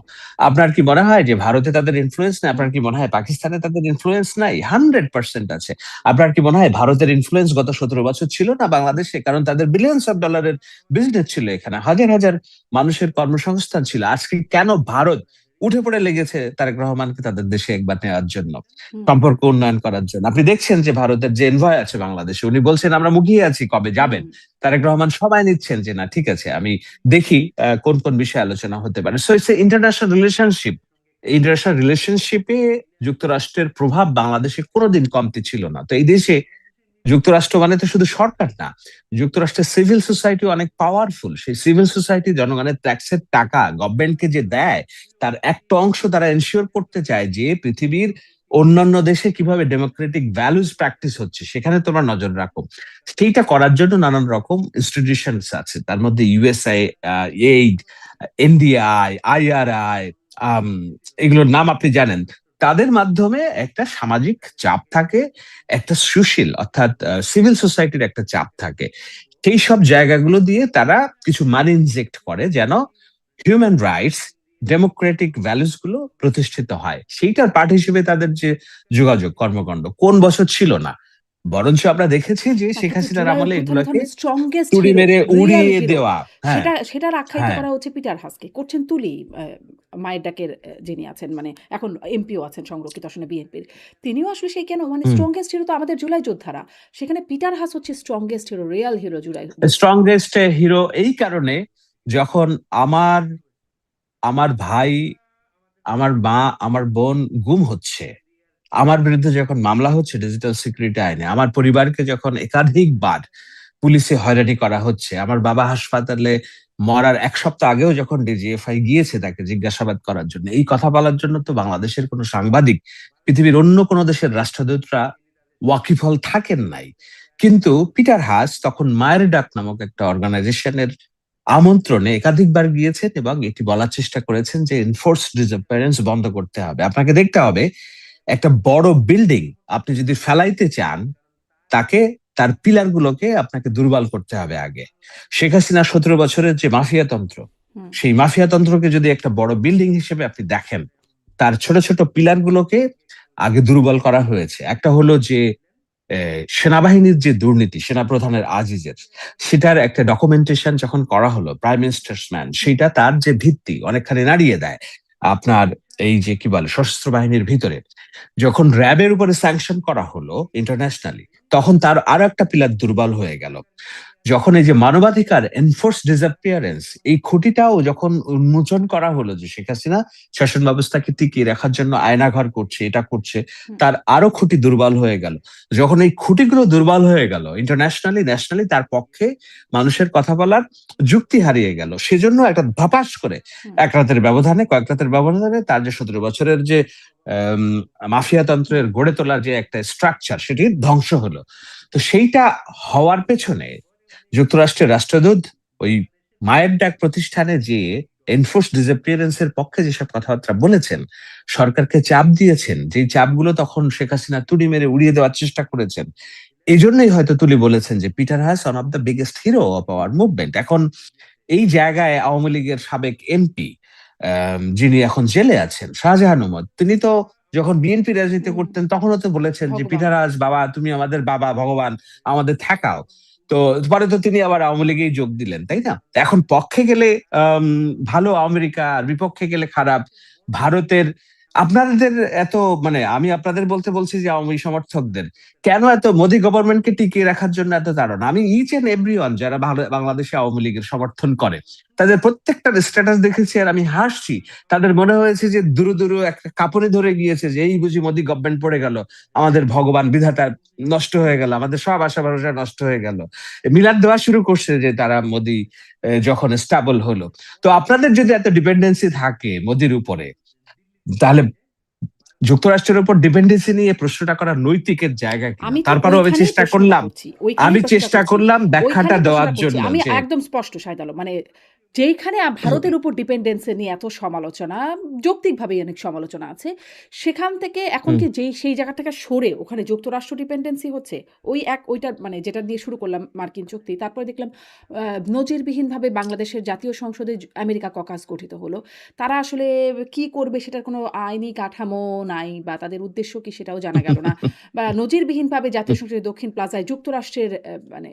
আপনার কি মনে হয় যে ভারতে তাদের ইনফ্লুয়েন্স নেই? আপনার কি মনে হয় পাকিস্তানে তাদের ইনফ্লুয়েন্স নাই? 100% আছে। আপনার কি মনে হয় ভারতের ইনফ্লুয়েন্স গত 17 বছর ছিল না বাংলাদেশে? কারণ তাদের বিলিয়নস অফ ডলারের বিজনেস ছিল, এখানে হাজার হাজার মানুষের কর্মসংস্থান ছিল। আজকে কেন ভারত উঠে পড়ে লেগেছে তারেক রহমানকে তাদের দেশে একবার নেওয়ার জন্য, হুম, সম্পর্ক উন্নয়ন করার জন্য? আপনি দেখছেন যে ভারতের যে এনভয় আছে বাংলাদেশে, উনি বলছেন আমরা মুখিয়ে আছি কবে যাবেন। হুম। তারেক রহমান সবাই নিচ্ছেন যে না ঠিক আছে, আমি দেখি কোন কোন বিষয়ে আলোচনা হতে পারে। So it's international relationship. International রিলেশনশিপে যুক্তরাষ্ট্রের প্রভাব বাংলাদেশে কোনোদিন কমতি ছিল না। তো এই দেশে যুক্তরাষ্ট্র মানে তো শুধু সরকার না, যুক্তরাষ্ট্রের সিভিল সোসাইটি অনেক পাওয়ারফুল। সেই সিভিল সোসাইটি জনগণের ট্যাক্সের টাকা গভর্নমেন্টকে যে দেয়, তার একটা অংশ তারা এনশিওর করতে চায় যে পৃথিবীর অন্যান্য দেশে কিভাবে ডেমোক্রেটিক ভ্যালুজ প্র্যাকটিস হচ্ছে সেখানে তোমরা নজর রাখো। সেইটা করার জন্য নানান রকম ইনস্টিটিউশনস আছে, তার মধ্যে ইউএসআই এইড, এনডিআই, আইআরআই, এগুলোর নাম আপনি জানেন। তাদের মাধ্যমে একটা সামাজিক চাপ থাকে, একটা সুশীল অর্থাৎ সিভিল সোসাইটির একটা চাপ থাকে। সেই সব জায়গাগুলো দিয়ে তারা কিছু মানি ইনজেক্ট করে যেন হিউম্যান রাইটস, ডেমোক্রেটিক ভ্যালুস গুলো প্রতিষ্ঠিত হয়। সেইটার পার্ট হিসেবে তাদের যে যোগাযোগ কর্মকাণ্ড কোন বছর ছিল না। বরঞ্চ আমরা দেখেছি যে না শেখ কিন্তু হাসিনার জুলাই আমলে অভ্যুত্থানে এগুলোকে ধরেন স্ট্রংগেস্ট তুড়ি হিরো, মেরে রিয়াল উড়িয়ে হিরো দেওয়া। হ্যাঁ, সেটার আখ্যায়িত হ্যাঁ। করা হচ্ছে পিটার হাসকে। করছেন তুলি মায়ের ডাকের যিনি আছেন মানে এখন এমপিও আছেন সংরক্ষিত আসনে বিএনপির। তিনিও আসলে সেই কেন মানে হুম। স্ট্রংগেস্ট হিরো তো আমাদের জুলাই যোদ্ধারা। সেখানে পিটার হাস হচ্ছে strongest hero, real hero July যোদ্ধারা। স্ট্রংগেস্ট হিরো এই কারণে, যখন আমার আমার ভাই, আমার মা, আমার বোন গুম হচ্ছে, আমার বিরুদ্ধে যখন মামলা হচ্ছে ডিজিটাল সিকিউরিটি আইনে, আমার পরিবারকে যখন একাধিকবার পুলিশে হয়রানি করা হচ্ছে, আমার বাবা হাসপাতালে মরার 1 সপ্তাহ আগেও যখন ডিজিএফআই গিয়েছে তাকে জিজ্ঞাসাবাদ করার জন্য, এই কথা বলার জন্য তো বাংলাদেশের কোনো সাংবাদিক পৃথিবীর অন্য কোনো দেশের রাষ্ট্রদূতরা ওয়াকিফল থাকেন নাই। কিন্তু পিটার হাস তখন মায়ের ডাক নামক একটা অর্গানাইজেশনের আমন্ত্রণে একাধিকবার গিয়েছেন এবং এটি বলার চেষ্টা করেছেন যে এনফোর্সড ডিসঅ্যাপিয়ারেন্স বন্ধ করতে হবে। আপনাকে দেখতে হবে একটা বড় বিল্ডিং আপনি যদি ফেলাইতে চান, তাকে তার পিলার গুলোকে আপনাকে দুর্বল করতে হবে আগে। শেখ হাসিনা 17 বছরের যে মাফিয়া তন্ত্র, হুম, সেই মাফিয়া তন্ত্রকে যদি একটা বড় বিল্ডিং হিসেবে আপনি দেখেন, তার ছোট ছোট পিলার গুলোকে আগে দুর্বল করা হয়েছে। একটা হলো যে সেনাবাহিনীর যে দুর্নীতি, সেনাপ্রধানের আজিজের, সেটার একটা ডকুমেন্টেশন যখন করা হলো প্রাইম মিনিস্টার্স ম্যান, সেটা তার যে ভিত্তি অনেকখানি নাড়িয়ে দেয়। আপনার এই যে কি বলে সশস্ত্র বাহিনীর ভিতরে যখন র্যাবের উপরে স্যাংশন করা হলো ইন্টারন্যাশনালি, তখন তার আরো একটা পিলার দুর্বল হয়ে গেল। যখন এই যে মানবাধিকার এনফোর্স ডিসঅ্যাপিয়ারেন্স, এই খুঁটিটাও যখন উন্মোচন করা হলো যে শেখ হাসিনা শাসন ব্যবস্থাকে টিকিয়ে রাখার জন্য আয়নাঘর করছে, এটা করছে, হুম, তার আরো খুঁটি দুর্বল হয়ে গেল। যখন এই খুঁটিগুলো দুর্বল হয়ে গেল, ইন্টারন্যাশনালি ন্যাশনালি তার পক্ষে মানুষের কথা বলার যুক্তি হারিয়ে গেল। সেজন্য একটা ধপাস করে হুম, কয়েক রাতের ব্যবধানে তার যে 17 বছরের যে আম, মাফিয়া হুম। তন্ত্রের গড়ে তোলার যে একটা স্ট্রাকচার, সেটি ধ্বংস হলো। তো সেইটা হওয়ার পেছনে যুক্তরাষ্ট্রের রাষ্ট্রদূত ওই মায়ের ডাক প্রতিষ্ঠানে যে এনফোর্স ডিসঅ্যাপিয়ারেন্স এর পক্ষে যেসব কথাবার্তা বলেছেন, সরকারকে চাপ দিয়েছেন, যে চাপগুলো তখন শেখ হাসিনা তুড়ি মেরে উড়িয়ে দেওয়ার চেষ্টা করেছেন, এই জন্যই হয়তো তুলি বলেছেন যে Peter Haas one of the biggest hero of our movement. এখন এই জায়গায় আওয়ামী লীগের সাবেক এমপি যিনি এখন জেলে আছেন, শাহজাহান ওমর, তিনি তো যখন বিএনপি রাজনীতি হুম, করতেন তখনও তো বলেছেন যে ভগবান। পিটার হাস বাবা, তুমি আমাদের বাবা, ভগবান, আমাদের থাকাও। তো পরে তো তিনি আবার আওয়ামী লীগেই যোগ দিলেন, তাই না? তো এখন পক্ষে গেলে ভালো আমেরিকা, আর বিপক্ষে গেলে খারাপ ভারতের। আপনাদের এত মানে আমি আপনাদের বলতে বলছি যে আওয়ামী সমর্থকদের কেন এত মোদী গভর্নমেন্টকে টিকিয়ে রাখার জন্য এত তাড়না? আমি ইচ এন্ড এভরিওয়ান যারা বাংলাদেশে আওয়ামী লীগের সমর্থন করে, তাদের প্রত্যেকটার স্ট্যাটাস দেখেছি আর আমি হাসছি। তাদের মনে হয়েছে যে দুরু দুরু একটা কাপড়ে ধরে গিয়েছে, যে এই বুঝি মোদী গভর্নমেন্ট পড়ে গেল, আমাদের ভগবান বিধাতা নষ্ট হয়ে গেল, আমাদের সব আশা ভরসা নষ্ট হয়ে গেল। মিলাদ দেওয়া শুরু করছে যে তারা মোদী যখন স্টেবল হলো। তো আপনাদের যদি এত ডিপেন্ডেন্সি থাকে মোদির উপরে, তাহলে যুক্তরাষ্ট্রের উপর ডিপেন্ডেন্সি নিয়ে প্রশ্নটা করা নৈতিকের জায়গা কিনা? আমি তো তারপরেও আমি ওইখানেই চেষ্টা প্রশ্নটা করলাম, করছি, ওইখানেই আমি প্রশ্নটা চেষ্টা করছি। করলাম ব্যাখ্যাটা ওইখানেই দেওয়ার প্রশ্নটা করছি। জন্য আমি যে একদম স্পষ্ট শাহেদ আলম। মানে যেইখানে ভারতের উপর ডিপেন্ডেন্সি নিয়ে এত সমালোচনা, যৌক্তিকভাবেই অনেক সমালোচনা আছে। সেখান থেকে এখন হুম, কি সেই জায়গা থেকে সরে ওখানে যুক্তরাষ্ট্র ডিপেন্ডেন্সি হচ্ছে? ওইটা মানে যেটা দিয়ে শুরু করলাম মার্কিন চুক্তি। তারপরে দেখলাম নজিরবিহীনভাবে বাংলাদেশের জাতীয় সংসদে আমেরিকা ককাস গঠিত হলো। তারা আসলে কি করবে সেটার কোনো আইনি কাঠামো নাই বা তাদের উদ্দেশ্য কি সেটাও জানা গেল না। বা নজিরবিহীনভাবে জাতীয় সংসদের দক্ষিণ প্লাজায় যুক্তরাষ্ট্রের মানে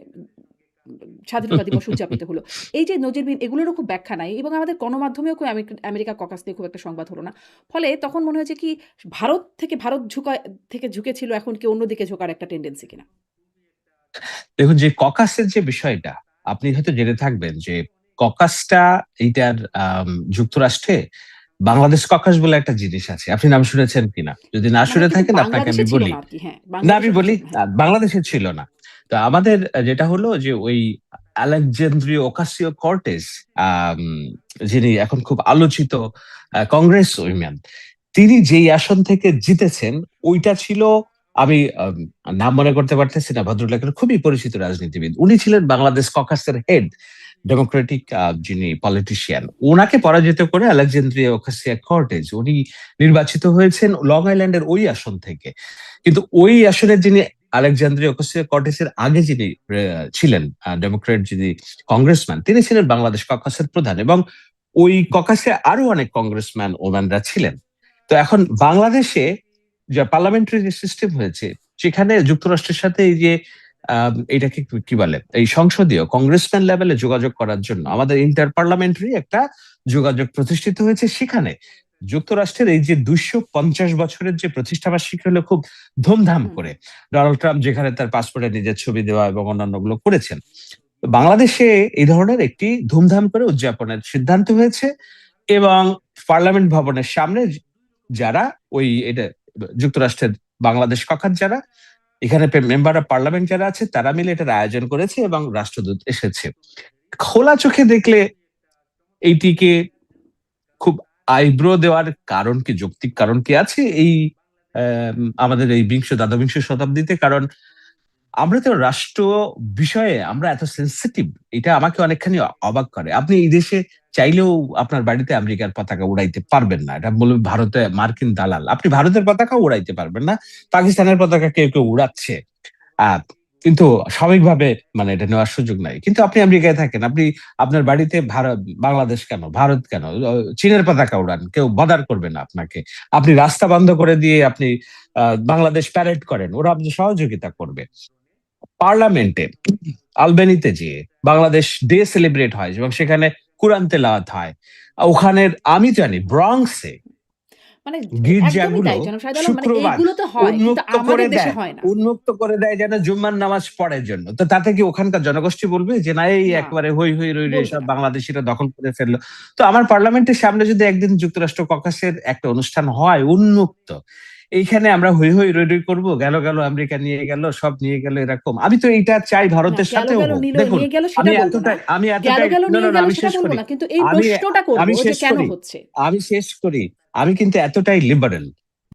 স্বাধীনতা দিবস উদযাপিত হলো। এই যে নজিরবিহীন এগুলোরও খুব ব্যাখ্যা নাই এবং আমাদের গণমাধ্যমেও খুব আমেরিকা ককাস নিয়ে খুব একটা সংবাদ হলো না। ফলে তখন মনে হয়েছে কি ভারত থেকে ঝুঁকেছিল এখন কি অন্যদিকে ঝোঁকার একটা টেনডেন্সি কিনা? দেখুন, যে ককাসের যে বিষয়টা আপনি হয়তো জেনে থাকবেন যে ককাসটা এইটার যুক্তরাষ্ট্রে বাংলাদেশ ককাস বলে একটা জিনিস আছে। আপনি নাম শুনেছেন কিনা? যদি না মানে শুনে কিন্তু থাকেন আপনাকে বাংলাদেশে আমি ছিল বলি। না আরকি। হ্যাঁ, না, আমি বাংলাদেশে ওটা বলি, ছিল না। হ্যাঁ। বাংলাদেশে ছিল না। তো আমাদের যেটা হলো যে ওই আলেকজান্দ্রিও ওকাসিও কর্টেস, আম, যিনি এখন খুব আলোচিত কংগ্রেস উইমেন, তিনি যেই আসন থেকে জিতেছেন, ওইটা ছিল, আমি নাম মনে করতে পারতেছি না ভদ্রলোকের, খুবই পরিচিত রাজনীতিবিদ, উনি ছিলেন বাংলাদেশ ককাসের হেড, ডেমোক্রেটিক যিনি পলিটিশিয়ান। ওনাকে পরাজিত করে আলেকজান্দ্রিয়া ওকাসিয়া কর্টেজ উনি নির্বাচিত হয়েছেন লং আইল্যান্ডের ওই আসন থেকে। কিন্তু ওই আসনের যিনি আলেকজান্দ্রিয়া ওকাসিয়া কর্টেসের আগে যিনি ছিলেন ডেমোক্রেট যিনি কংগ্রেসম্যান, তিনি ছিলেন বাংলাদেশ ককাসের প্রধান, এবং ওই ককাসে আরো অনেক কংগ্রেসম্যান ওম্যানরা ছিলেন। তো এখন বাংলাদেশে যে পার্লামেন্টারি যে সিস্টেম হয়েছে, সেখানে যুক্তরাষ্ট্রের সাথে এই যে এটাকে কি বলে, এই সংসদীয় কংগ্রেসম্যান লেভেলে যোগাযোগ করার জন্য আমাদের ইন্টার পার্লামেন্টারি একটা যোগাযোগ প্রতিষ্ঠিত হয়েছে। সেখানে যুক্তরাষ্ট্রের এই যে 250 বছরের যে প্রতিষ্ঠা বার্ষিকী হলো খুব ধুমধাম হুম। করে, ডোনাল্ড ট্রাম্প যেখানে তার পাসপোর্টে নিজের ছবি দেওয়া এবং অন্যান্য গুলো করেছেন, বাংলাদেশে এই ধরনের একটি ধুমধাম করে উদযাপনের সিদ্ধান্ত হয়েছে। এবং পার্লামেন্ট ভবনের সামনে যারা ওই এটা যুক্তরাষ্ট্রের বাংলাদেশ কক্ষার যারা এখানে মেম্বার অফ পার্লামেন্ট যারা আছে তারা মিলে এটার আয়োজন করেছে এবং রাষ্ট্রদূত এসেছে। খোলা চোখে দেখলে এইটিকে খুব আইব্রো দেওয়ার কারণ কি, যৌক্তিক কারণ কি আছে এই আমাদের এই দ্বাদবিংশ শতাব্দীতে? কারণ আমরা তো রাষ্ট্র বিষয়ে আমরা এত সেন্সিটিভ, এটা আমাকে অনেকখানি অবাক করে। আপনি এই দেশে চাইলেও আপনার বাড়িতে আমেরিকার পতাকা উড়াইতে পারবেন না, এটা বলবে ভারতে মার্কিন দালাল। আপনি ভারতের পতাকা উড়াইতে পারবেন না, পাকিস্তানের পতাকা কেউ কেউ উড়াচ্ছে, কিন্তু স্বাভাবিকভাবে মানে এটা নেওয়ার সুযোগ নাই। কিন্তু আপনি আমেরিকায় থাকেন, আপনি আপনার বাড়িতে ভারত, বাংলাদেশ কেন, ভারত কেন, চীনের পতাকা উড়ান, কেউ বদার করবে না আপনাকে। আপনি রাস্তা বন্ধ করে দিয়ে আপনি বাংলাদেশ প্যারেড করেন, ওরা আপনি সহযোগিতা করবে। পার্লামেন্টে আলবেনিতে যেয়ে বাংলাদেশ ডে সেলিব্রেট হয় এবং সেখানে কোরআন তেলাওয়াত হয়। ওখানের আমি জানি ব্রঙ্কসে মানে একদমই গির্জাগুলো তাই জনাব শাহেদ আলম। মানে শুক্রবার এইগুলো তো হয়, কিন্তু উন্মুক্ত করে আমাদের দেশে দেয়, হয় না। উন্মুক্ত করে দেয় যেন জুম্মার নামাজ পড়ার জন্য। তো তাতে কি ওখানকার জনগোষ্ঠী বলবে যে না, এই না, একেবারে হই হই রই রই বলবে সব না। বাংলাদেশিরা দখল করে ফেললো? তো আমার পার্লামেন্টের সামনে যদি একদিন যুক্তরাষ্ট্র ককাসের একটা অনুষ্ঠান হয় উন্মুক্ত, এইখানে আমরা হই হই রই রই করবো, গেল গেল আমেরিকা নিয়ে গেল, সব নিয়ে গেল, এরকম আমি তো এইটা চাই না, ভারতের গেল, সাথেও গেল হোক। নিল দেখুন, নিয়ে গেল আমি সেটা বলব না। এতটাই আমি গেল, এতটাই গেল না নিয়ে না না, গেল আমি সেটা শেষ বলব করি। না। কিন্তু এই আমি প্রশ্নটা করব আমি যে শেষ কেন করি হচ্ছে? আমি শেষ করি। আমি কিন্তু এতটাই লিবারেল